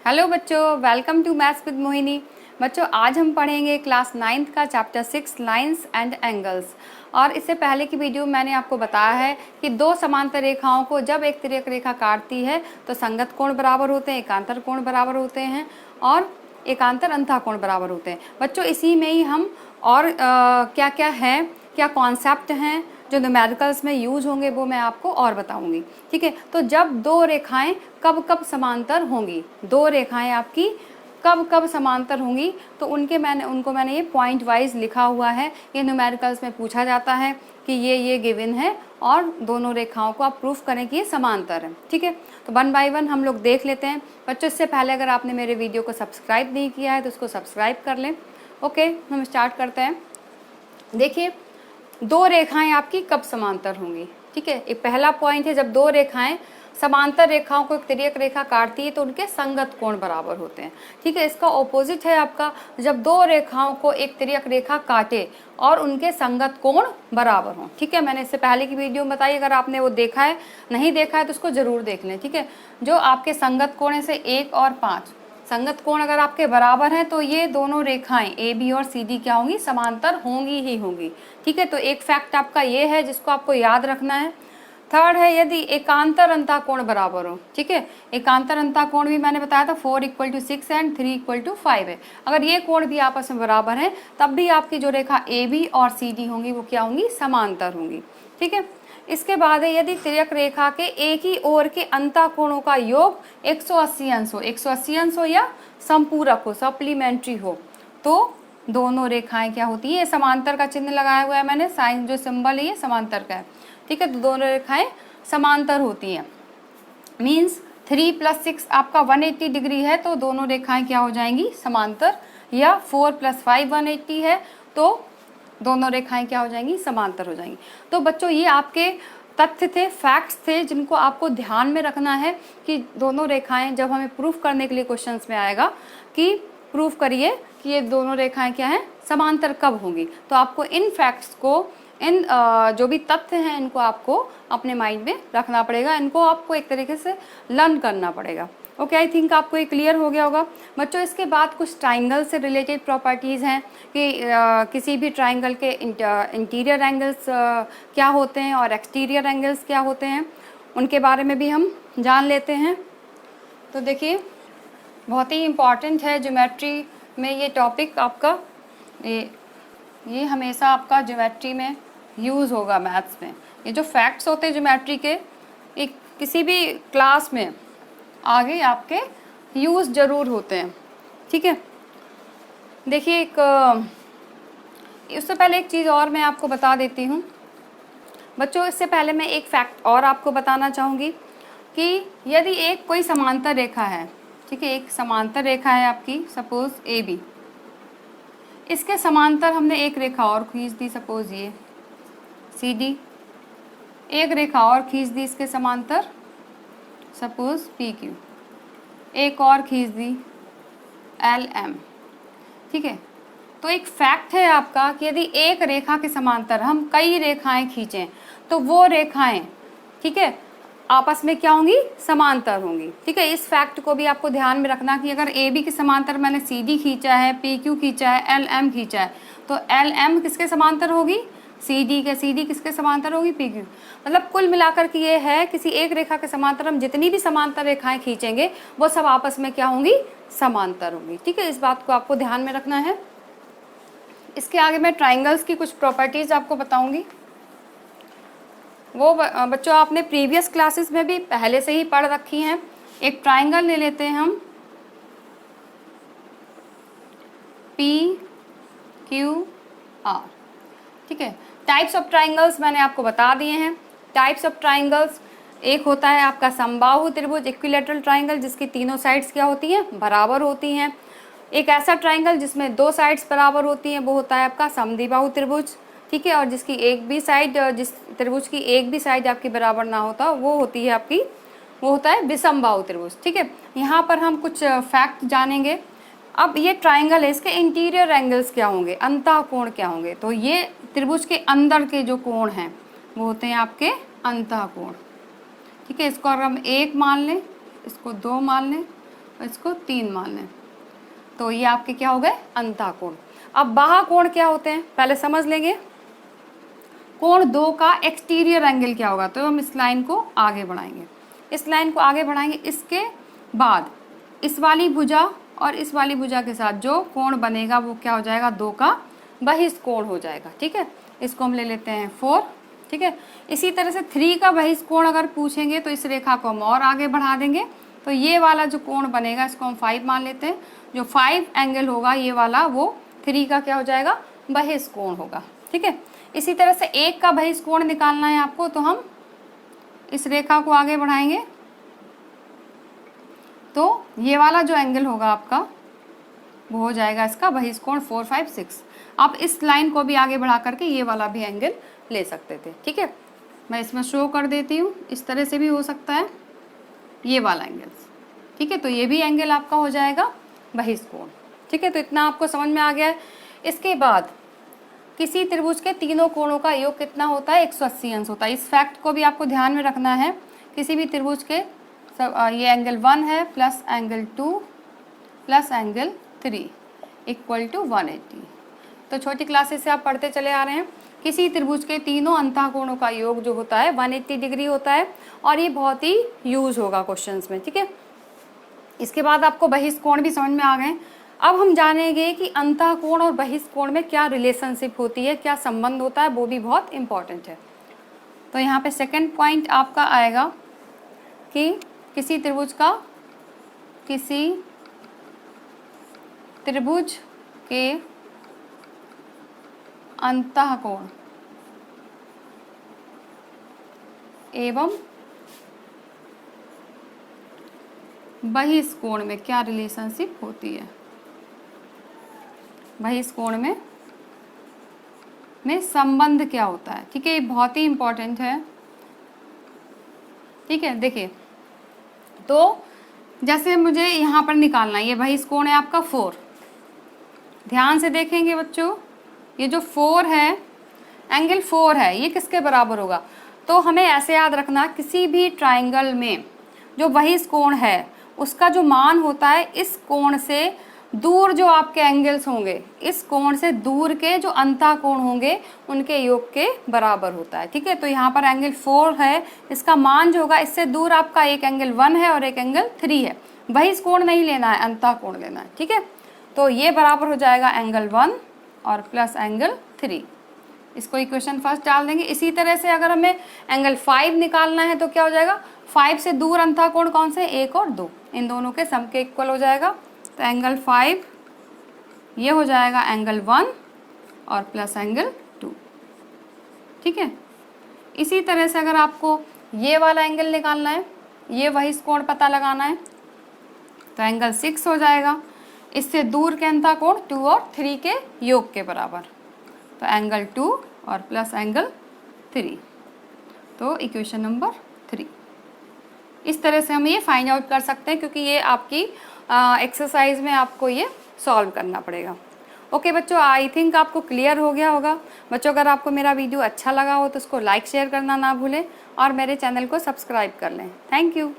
Hello बच्चों, welcome to maths with Mohini. बच्चों आज हम पढ़ेंगे क्लास 9th का चैप्टर 6 लाइंस एंड एंगल्स। और इससे पहले की वीडियो में मैंने आपको बताया है कि दो समांतर रेखाओं को जब एक तिर्यक रेखा काटती है तो संगत कोण बराबर होते हैं, एकांतर कोण बराबर होते हैं और एकांतर अंतः कोण बराबर होते हैं। बच्चों इसी में ही हम और क्या क्या है, क्या कॉन्सेप्ट हैं जो न्यूमेरिकल्स में यूज होंगे वो मैं आपको और बताऊंगी। ठीक है, तो जब दो रेखाएं कब कब समांतर होंगी, दो रेखाएं आपकी कब कब समांतर होंगी, तो उनको मैंने ये पॉइंट वाइज लिखा हुआ है। ये न्यूमेरिकल्स में पूछा जाता है कि ये गिवन है और दोनों रेखाओं को आप प्रूफ करें कि ये समांतर है। ठीक है, तो वन बाय वन हम लोग देख लेते हैं। बच्चों इससे पहले अगर आपने मेरे वीडियो को सब्सक्राइब नहीं किया है तो उसको सब्सक्राइब कर लें। ओके, हम स्टार्ट करते हैं। देखिए दो रेखाएं आपकी कब समांतर होंगी। ठीक है, एक पहला पॉइंट है, जब दो रेखाएं समांतर रेखाओं को एक तिर्यक रेखा काटती है तो उनके संगत कोण बराबर होते हैं। ठीक है, इसका ऑपोजिट है आपका, जब दो रेखाओं को एक तिर्यक रेखा काटे और उनके संगत कोण बराबर हों। ठीक है, मैंने इससे पहले की वीडियो में बताई, अगर आपने वो देखा है, नहीं देखा है तो उसको जरूर देख लें। ठीक है, जो आपके संगत कोण से 1 और 5 संगत कोण अगर आपके बराबर हैं तो ये दोनों रेखाएं ए बी और सी डी क्या होंगी, समांतर होंगी ही होंगी। ठीक है, तो एक फैक्ट आपका ये है जिसको आपको याद रखना है। थर्ड है, यदि एकांतर अंतः कोण बराबर हो। ठीक है, एकांतर अंतः कोण भी मैंने बताया था 4 = 6 एंड 3 = 5 है। अगर ये कोण भी आपस में बराबर हैं तब भी आपकी जो रेखा ए बी और सी डी होंगी वो क्या होंगी, समांतर होंगी। ठीक है, इसके बाद है, यदि तिर्यक रेखा के एक ही ओर के अंतः कोणों का योग 180 अंश हो, 180 अंश हो या संपूरक हो, सप्लीमेंट्री हो, तो दोनों रेखाएं क्या होती है, समांतर का चिन्ह लगाया हुआ है मैंने, साइन जो सिंबल है ये समांतर का है। ठीक है, तो दोनों रेखाएं समांतर होती हैं। मीन्स 3 + 6 आपका 180 डिग्री है तो दोनों रेखाएं क्या हो जाएंगी, समांतर। या 4 + 5 180 है तो दोनों रेखाएं क्या हो जाएंगी, समांतर हो जाएंगी। तो बच्चों ये आपके तथ्य थे, फैक्ट्स थे, जिनको आपको ध्यान में रखना है कि दोनों रेखाएं, जब हमें प्रूफ करने के लिए क्वेश्चंस में आएगा कि प्रूफ करिए कि ये दोनों रेखाएं क्या हैं, समांतर कब होंगी, तो आपको इन फैक्ट्स को, इन जो भी तथ्य हैं इनको आपको अपने माइंड में रखना पड़ेगा, इनको आपको एक तरीके से लर्न करना पड़ेगा। ओके, आई थिंक आपको ये क्लियर हो गया होगा। बच्चों इसके बाद कुछ ट्राइंगल से रिलेटेड प्रॉपर्टीज़ हैं कि किसी भी ट्राइंगल के इंटीरियर एंगल्स क्या होते हैं और एक्सटीरियर एंगल्स क्या होते हैं, उनके बारे में भी हम जान लेते हैं। तो देखिए बहुत ही इम्पॉर्टेंट है ज्योमेट्री में ये टॉपिक आपका, ये हमेशा आपका ज्योमेट्री में यूज़ होगा, मैथ्स में। ये जो फैक्ट्स होते हैं ज्योमेट्री के, एक किसी भी क्लास में आगे आपके यूज़ ज़रूर होते हैं। ठीक है, देखिए उससे पहले एक चीज़ और मैं आपको बता देती हूँ बच्चों। इससे पहले मैं एक फैक्ट और आपको बताना चाहूँगी कि यदि एक कोई समांतर रेखा है, ठीक है, एक समांतर रेखा है आपकी, सपोज ए बी, इसके समांतर हमने एक रेखा और खींच दी, सपोज ये सी डी, एक रेखा और खींच दी इसके समांतर, सपोज पी क्यू, एक और खींच दी एल एम। ठीक है, तो एक फैक्ट है आपका कि यदि एक रेखा के समांतर हम कई रेखाएं खींचें तो वो रेखाएं, ठीक है, आपस में क्या होंगी, समांतर होंगी। ठीक है, इस फैक्ट को भी आपको ध्यान में रखना कि अगर ए बी के समांतर मैंने सी डी खींचा है, पी क्यू खींचा है, एल एम खींचा है, तो एल एम किसके समांतर होगी, सी डी के, सी डी किसके समांतर होगी, पी क्यू। मतलब कुल मिलाकर के ये है, किसी एक रेखा के समांतर हम जितनी भी समांतर रेखाएं खींचेंगे वो सब आपस में क्या होंगी, समांतर होंगी। ठीक है, इस बात को आपको ध्यान में रखना है। इसके आगे मैं ट्राइंगल्स की कुछ प्रॉपर्टीज आपको बताऊंगी। वो बच्चों आपने प्रीवियस क्लासेस में भी पहले से ही पढ़ रखी हैं। एक ट्राइंगल ले लेते हैं हम, पी क्यू आर। ठीक है, टाइप्स ऑफ ट्राइंगल्स मैंने आपको बता दिए हैं। टाइप्स ऑफ ट्राइंगल्स, एक होता है आपका समबाहु त्रिभुज, इक्विलैटरल ट्राइंगल, जिसकी तीनों साइड्स क्या होती हैं, बराबर होती हैं। एक ऐसा ट्राइंगल जिसमें दो साइड्स बराबर होती हैं, वो होता है आपका समद्विबाहु त्रिभुज। ठीक है, और जिसकी एक भी साइड, जिस त्रिभुज की एक भी साइड आपकी बराबर ना होता वो होती है आपकी, वो होता है विषमबाहु त्रिभुज। ठीक है, यहाँ पर हम कुछ फैक्ट जानेंगे। अब ये ट्राइंगल है, इसके इंटीरियर एंगल्स क्या होंगे, अंतः कोण क्या होंगे, तो ये त्रिभुज के अंदर के जो कोण हैं वो होते हैं आपके अंतः कोण। ठीक है, इसको अगर हम 1 मान लें, इसको 2 मान लें, और इसको 3 मान लें, तो ये आपके क्या हो गए अंतःकोण। अब बाह्य कोण क्या होते हैं पहले समझ लेंगे। कोण 2 का एक्सटीरियर एंगल क्या होगा, तो हम इस लाइन को आगे बढ़ाएंगे, इस लाइन को आगे बढ़ाएंगे। इसके बाद इस वाली भुजा और इस वाली भुजा के साथ जो कोण बनेगा वो क्या हो जाएगा 2 का बहिष्कोण हो जाएगा। ठीक है, इसको हम ले लेते हैं 4। ठीक है, इसी तरह से 3 का बहिष्कोण अगर पूछेंगे तो इस रेखा को हम और आगे बढ़ा देंगे, तो ये वाला जो कोण बनेगा इसको हम 5 मान लेते हैं। जो 5 एंगल होगा ये वाला वो 3 का क्या हो जाएगा बहिष्कोण होगा। ठीक है, इसी तरह से 1 का बहिष्कोण निकालना है आपको, तो हम इस रेखा को आगे बढ़ाएंगे, तो ये वाला जो एंगल होगा आपका वो हो जाएगा इसका बहिष्कोण 4, 5, 6। आप इस लाइन को भी आगे बढ़ा करके ये वाला भी एंगल ले सकते थे। ठीक है, मैं इसमें शो कर देती हूँ, इस तरह से भी हो सकता है ये वाला एंगल। ठीक है, तो ये भी एंगल आपका हो जाएगा बहिष्कोण। ठीक है, तो इतना आपको समझ में आ गया है। इसके बाद किसी त्रिभुज के तीनों कोणों का योग कितना होता है 180 अंश होता है। इस फैक्ट को भी आपको ध्यान में रखना है। किसी भी त्रिभुज के ये एंगल 1 है plus angle 2 plus angle 3 equal to 180। तो छोटी क्लासेस से आप पढ़ते चले आ रहे हैं। किसी त्रिभुज के तीनों अंतःकोणों का योग जो होता है 180 डिग्री होता है, और ये बहुत ही यूज होगा क्वेश्चंस में। ठीक है, इसके बाद आपको बहिष्कोण भी समझ में आ गए। अब हम जानेंगे कि अंतःकोण और बहिष्कोण में क्या रिलेशनशिप होती है, क्या संबंध होता है, वो भी बहुत इंपॉर्टेंट है। तो यहाँ पे सेकंड पॉइंट आपका आएगा कि किसी त्रिभुज के अंतःकोण एवं बहिष्कोण में क्या रिलेशनशिप होती है। बहिष्कोण में संबंध क्या होता है। ठीक है, ये बहुत ही इंपॉर्टेंट है। ठीक है, देखिए, तो जैसे मुझे यहाँ पर निकालना है, ये बहिष्कोण है आपका 4। ध्यान से देखेंगे बच्चों, ये जो 4 है एंगल 4 है, ये किसके बराबर होगा, तो हमें ऐसे याद रखना किसी भी ट्राइंगल में जो बहिष्कोण है उसका जो मान होता है इस कोण से दूर जो आपके एंगल्स होंगे, इस कोण से दूर के जो अंतःकोण होंगे उनके योग के बराबर होता है। ठीक है, तो यहाँ पर एंगल 4 है, इसका मान जो होगा इससे दूर आपका एक एंगल 1 है और एक एंगल 3 है। बहिष्कोण नहीं लेना है, अंतःकोण लेना है। ठीक है, तो ये बराबर हो जाएगा एंगल 1 और प्लस एंगल 3। इसको इक्वेशन फर्स्ट डाल देंगे। इसी तरह से अगर हमें एंगल 5 निकालना है तो क्या हो जाएगा, 5 से दूर अंतःकोण कौन से 1 और 2, इन दोनों के सम के इक्वल हो जाएगा। तो एंगल 5 ये हो जाएगा एंगल 1 और प्लस एंगल 2। ठीक है, इसी तरह से अगर आपको ये वाला एंगल निकालना है, ये बहिष्कोण पता लगाना है, तो एंगल 6 हो जाएगा। इससे दूर के अंतःकोण 2 और 3 के योग के बराबर, तो एंगल 2 और प्लस एंगल 3, तो इक्वेशन नंबर 3। इस तरह से हम ये फाइंड आउट कर सकते हैं, क्योंकि ये आपकी एक्सरसाइज में आपको ये सॉल्व करना पड़ेगा। ओके बच्चों, आई थिंक आपको क्लियर हो गया होगा। बच्चों, अगर आपको मेरा वीडियो अच्छा लगा हो तो उसको लाइक शेयर करना ना भूलें और मेरे चैनल को सब्सक्राइब कर लें। Thank you.